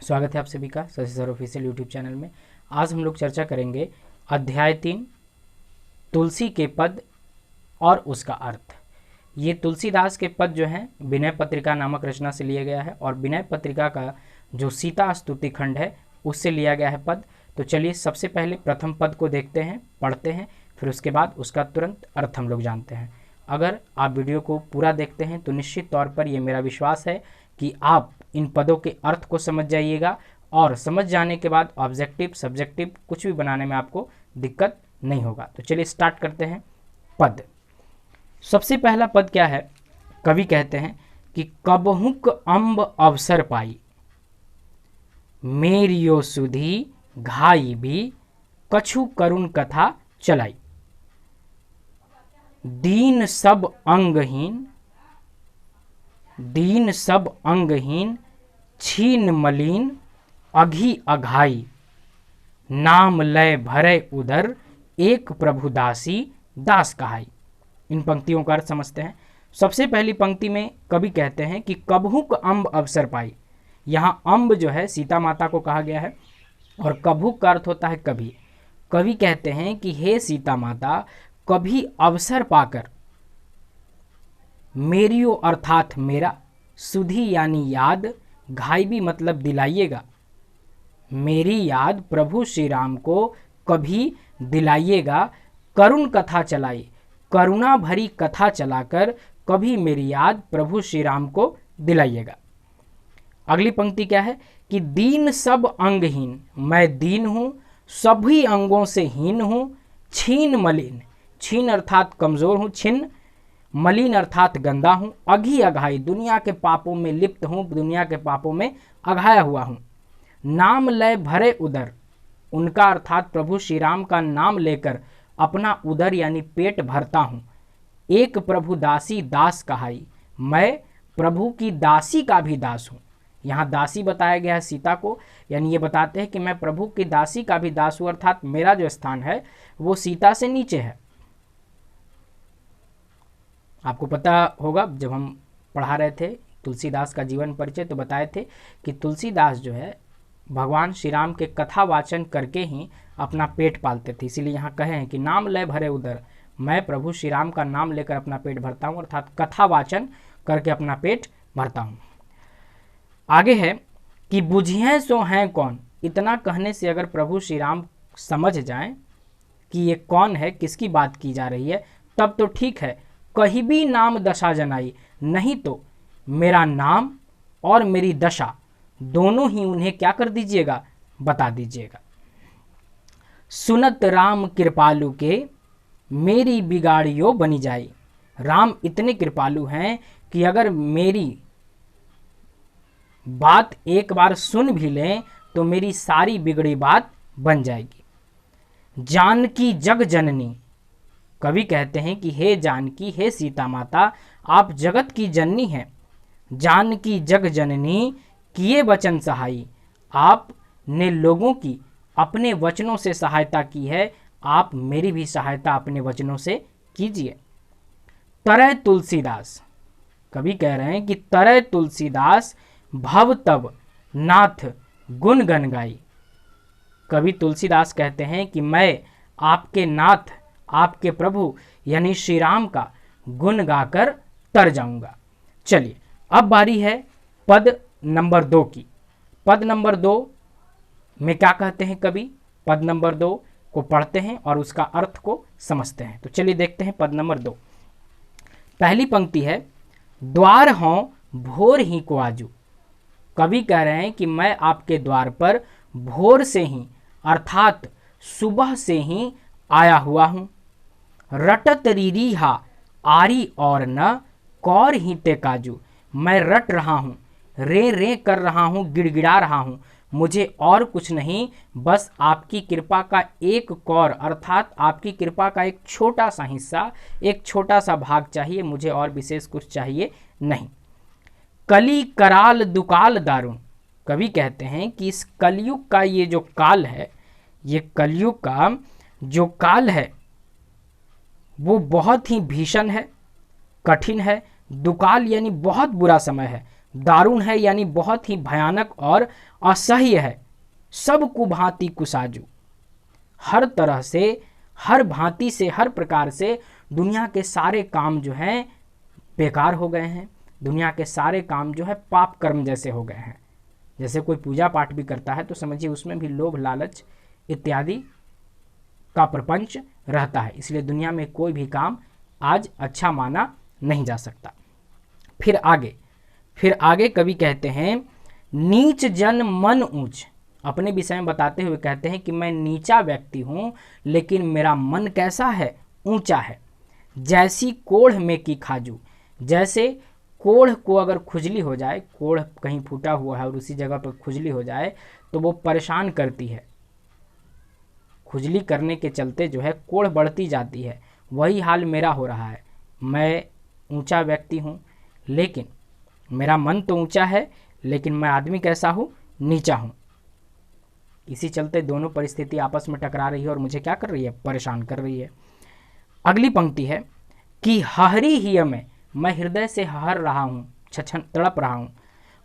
स्वागत है आप सभी का Shashi sir official YouTube channel में। आज हम लोग चर्चा करेंगे अध्याय 3 तुलसी के पद और उसका अर्थ। ये तुलसीदास के पद जो हैं विनय पत्रिका नामक रचना से लिया गया है और विनय पत्रिका का जो सीता स्तुति खंड है उससे लिया गया है पद। तो चलिए सबसे पहले प्रथम पद को देखते हैं, पढ़ते हैं, फिर उसके बाद उसका तुरंत अर्थ हम लोग जानते हैं। अगर आप वीडियो को पूरा देखते हैं तो निश्चित तौर पर यह मेरा विश्वास है कि आप इन पदों के अर्थ को समझ जाइएगा और समझ जाने के बाद ऑब्जेक्टिव सब्जेक्टिव कुछ भी बनाने में आपको दिक्कत नहीं होगा। तो चलिए स्टार्ट करते हैं। पद, सबसे पहला पद क्या है? कवि कहते हैं कि कबहुक अम्ब अवसर पाई, मेरियो सुधी घाई भी, कछु करुण कथा चलाई। दीन सब अंगहीन छीन मलिन अघी अघाई, नाम लय भरे उदर एक प्रभु दासी दास कहाई। इन पंक्तियों का अर्थ समझते हैं। सबसे पहली पंक्ति में कवि कहते हैं कि कबहुक अम्ब अवसर पाई। यहाँ अम्ब जो है सीता माता को कहा गया है और कबहुक का अर्थ होता है कभी। कवि कहते हैं कि हे सीता माता, कभी अवसर पाकर मेरियो अर्थात मेरा, सुधी यानी याद, घाई भी मतलब दिलाइएगा, मेरी याद प्रभु श्री राम को कभी दिलाइएगा। करुण कथा चलाई, करुणा भरी कथा चलाकर कभी मेरी याद प्रभु श्री राम को दिलाइएगा। अगली पंक्ति क्या है कि दीन सब अंगहीन, मैं दीन हूँ, सभी अंगों से हीन हूँ। छीन मलिन, छीन अर्थात कमज़ोर हूँ, छिन्न, मलिन अर्थात गंदा हूँ। अघी अघाई, दुनिया के पापों में लिप्त हूँ, दुनिया के पापों में अघाया हुआ हूँ। नाम लय भरे उदर, उनका अर्थात प्रभु श्री राम का नाम लेकर अपना उदर यानी पेट भरता हूँ। एक प्रभु दासी दास कहाई, मैं प्रभु की दासी का भी दास हूँ। यहाँ दासी बताया गया है सीता को, यानी ये बताते हैं कि मैं प्रभु की दासी का भी दास हूँ, अर्थात मेरा जो स्थान है वो सीता से नीचे है। आपको पता होगा जब हम पढ़ा रहे थे तुलसीदास का जीवन परिचय तो बताए थे कि तुलसीदास जो है भगवान श्री राम के कथा वाचन करके ही अपना पेट पालते थे। इसीलिए यहाँ कहे हैं कि नाम लय भरे उदर, मैं प्रभु श्री राम का नाम लेकर अपना पेट भरता हूँ, अर्थात कथा वाचन करके अपना पेट भरता हूँ। आगे है कि बुझिए सो हैं कौन। इतना कहने से अगर प्रभु श्री राम समझ जाएं कि ये कौन है, किसकी बात की जा रही है, तब तो ठीक है। कहीं भी नाम दशा जनाई, नहीं तो मेरा नाम और मेरी दशा दोनों ही उन्हें क्या कर दीजिएगा, बता दीजिएगा। सुनत राम कृपालु के, मेरी बिगाड़ियो बनी जाई। राम इतने कृपालु हैं कि अगर मेरी बात एक बार सुन भी लें तो मेरी सारी बिगड़ी बात बन जाएगी। जानकी जग जननी, कवि कहते हैं कि हे जानकी, हे सीता माता, आप जगत की जननी हैं। जानकी जग जननी किए वचन सहाई, आपने लोगों की अपने वचनों से सहायता की है, आप मेरी भी सहायता अपने वचनों से कीजिए। तरह तुलसीदास, कवि कह रहे हैं कि तरह तुलसीदास भव तब नाथ गुण गन गाई। कवि तुलसीदास कहते हैं कि मैं आपके नाथ, आपके प्रभु यानी श्री राम का गुण गाकर तर जाऊंगा। चलिए अब बारी है पद नंबर 2 की। पद नंबर 2 में क्या कहते हैं कवि? पद नंबर 2 को पढ़ते हैं और उसका अर्थ को समझते हैं। तो चलिए देखते हैं पद नंबर 2। पहली पंक्ति है द्वार हों भोर ही को आजू। कवि कह रहे हैं कि मैं आपके द्वार पर भोर से ही अर्थात सुबह से ही आया हुआ हूँ। रटत रिहा आरी और न कौर ही ते काजू, मैं रट रहा हूँ, रे रे कर रहा हूँ, गिड़गिड़ा रहा हूँ, मुझे और कुछ नहीं, बस आपकी कृपा का एक कौर अर्थात आपकी कृपा का एक छोटा सा हिस्सा, एक छोटा सा भाग चाहिए, मुझे और विशेष कुछ चाहिए नहीं। कली कराल दुकाल दारुण, कवि कहते हैं कि इस कलयुग का ये जो काल है, ये कलयुग का जो काल है वो बहुत ही भीषण है, कठिन है। दुकाल यानी बहुत बुरा समय है, दारुण है यानी बहुत ही भयानक और असह्य है। सब कुभांति कुसाजू, हर तरह से, हर भांति से, हर प्रकार से दुनिया के सारे काम जो हैं बेकार हो गए हैं। दुनिया के सारे काम जो है पाप कर्म जैसे हो गए हैं। जैसे कोई पूजा पाठ भी करता है तो समझिए उसमें भी लोभ लालच इत्यादि का प्रपंच रहता है, इसलिए दुनिया में कोई भी काम आज अच्छा माना नहीं जा सकता। फिर आगे कवि कहते हैं, नीच जन मन ऊंच। अपने विषय में बताते हुए कहते हैं कि मैं नीचा व्यक्ति हूँ लेकिन मेरा मन कैसा है, ऊंचा है। जैसी कोढ़ में की खाजू, जैसे कोढ़ को अगर खुजली हो जाए, कोढ़ कहीं फूटा हुआ है और उसी जगह पर खुजली हो जाए तो वो परेशान करती है। खुजली करने के चलते जो है कोढ़ बढ़ती जाती है, वही हाल मेरा हो रहा है। मैं ऊंचा व्यक्ति हूँ लेकिन मेरा मन तो ऊंचा है, लेकिन मैं आदमी कैसा हूँ, नीचा हूँ। इसी चलते दोनों परिस्थिति आपस में टकरा रही है और मुझे क्या कर रही है, परेशान कर रही है। अगली पंक्ति है कि हहरी हिय में, मैं हृदय से हर रहा हूँ, छछन तड़प रहा हूँ।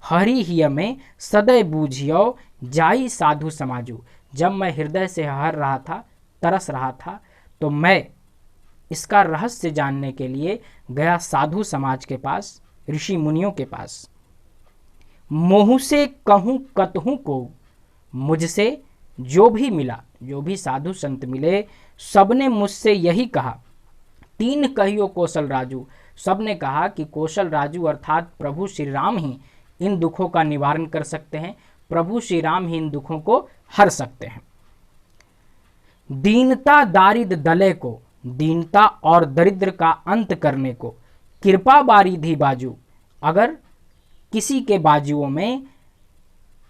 हरी हिय में सदै बूझियो जाई साधु समाजू। जब मैं हृदय से हर रहा था, तरस रहा था, तो मैं इसका रहस्य जानने के लिए गया साधु समाज के पास, ऋषि मुनियों के पास। मोह से कहूँ कतहूँ को, मुझसे जो भी मिला, जो भी साधु संत मिले, सबने मुझसे यही कहा, तीन कहियो कौशल राजू। सबने कहा कि कौशल राजू अर्थात प्रभु श्री राम ही इन दुखों का निवारण कर सकते हैं, प्रभु श्री राम ही इन दुखों को हर सकते हैं। दीनता दारिद दले को, दीनता और दरिद्र का अंत करने को, कृपा बारिधि बाजू। अगर किसी के बाजुओं में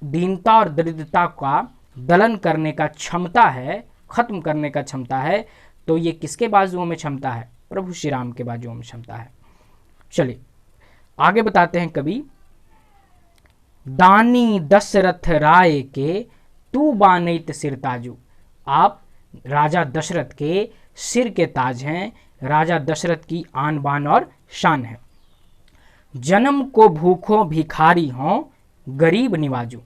दीनता और दरिद्रता का दलन करने का क्षमता है, खत्म करने का क्षमता है, तो ये किसके बाजुओं में क्षमता है, प्रभु श्री राम के बाजुओं में क्षमता है। चलिए आगे बताते हैं कवि, दानी दशरथ राय के तू बानैत सिर ताजू। आप राजा दशरथ के सिर के ताज हैं, राजा दशरथ की आन बान और शान है। जन्म को भूखों भिखारी हों गरीब निवाजू।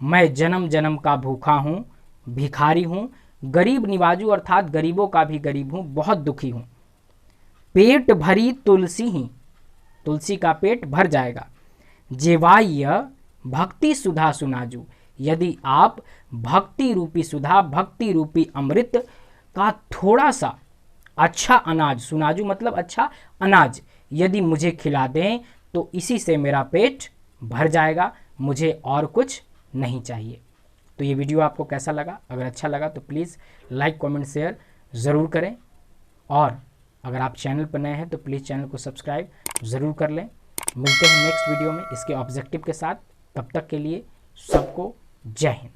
मैं जन्म जन्म का भूखा हूँ, भिखारी हूँ, गरीब निवाजू अर्थात गरीबों का भी गरीब हूँ, बहुत दुखी हूँ। पेट भरी तुलसी ही, तुलसी का पेट भर जाएगा। जेवाय भक्ति सुधा सुनाजू। यदि आप भक्ति रूपी सुधा, भक्ति रूपी अमृत का थोड़ा सा अच्छा अनाज, सुनाजू मतलब अच्छा अनाज, यदि मुझे खिला दें तो इसी से मेरा पेट भर जाएगा, मुझे और कुछ नहीं चाहिए। तो ये वीडियो आपको कैसा लगा? अगर अच्छा लगा तो प्लीज़ लाइक कमेंट शेयर ज़रूर करें, और अगर आप चैनल पर नए हैं तो प्लीज़ चैनल को सब्सक्राइब ज़रूर कर लें। मिलते हैं नेक्स्ट वीडियो में इसके ऑब्जेक्टिव के साथ। तब तक के लिए सबको जय हिंद।